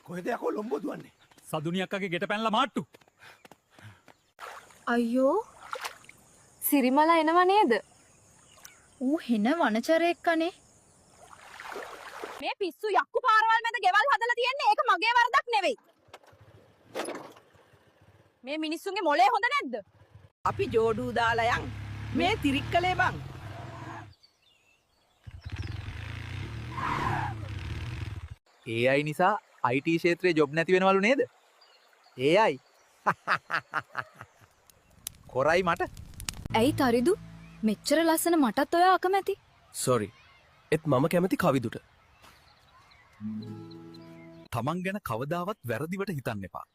කොහෙද යකෝ ලොම්බෝ දුවන්නේ? සදුනි අක්කගේ ගෙට පැනලා මාට්ටු. අයියෝ සිරිමල එනව නේද? ඌ හෙන වනචරයෙක් කනේ. මේ පිස්සු යක්කු පාරවල් මැද ගෙවල් හදලා තියෙන්නේ. ඒක මගේ වරදක් නෙවෙයි. මේ මිනිස්සුන්ගේ මොලේ හොඳ නැද්ද? අපි ජෝඩු දාලා යන් මේ තිරික්කලේ බං. AI නිසා IT ක්ෂේත්‍රයේ ජොබ් නැති වෙනවලු නේද? AI කොරයි මට. ඇයි තරිදු මෙච්චර ලස්සන මටත් ඔයා අකමැති? සෝරි. එත් මම කැමති කවිදුට. තමන් ගැන කවදාවත් වැරදිවට හිතන්න එපා.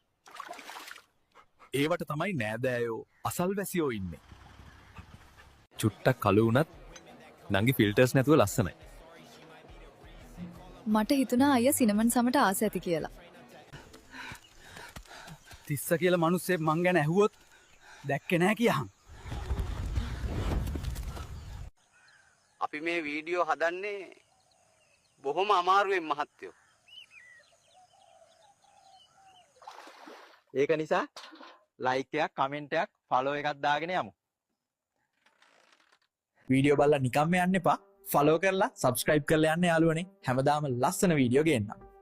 ඒවට තමයි නෑදෑයෝ අසල්වැසියෝ ඉන්නේ. චුට්ටක් කළු වුණත් නංගි ෆිල්ටර්ස් නැතුව ලස්සනයි. මට හිතුණා අයියා සිනමන් සමට ආස ඇති කියලා. තිස්ස කියලා මිනිස්සෙක් මං ගැන ඇහුවොත් දැක්කේ නෑ කියහන්. අපි මේ වීඩියෝ හදන්නේ බොහොම අමාරුවෙන් මහත්තයෝ. ඒක නිසා ලයික් එකක් කමෙන්ට් එකක් ෆලෝ එකක් දාගෙන යමු. වීඩියෝ බලලා නිකම්ම යන්න එපා. ෆලෝ කරලා සබ්ස්ක්‍රයිබ් කරලා යන්න යාළුවනේ. හැමදාම ලස්සන වීඩියෝ ගේන්නම්.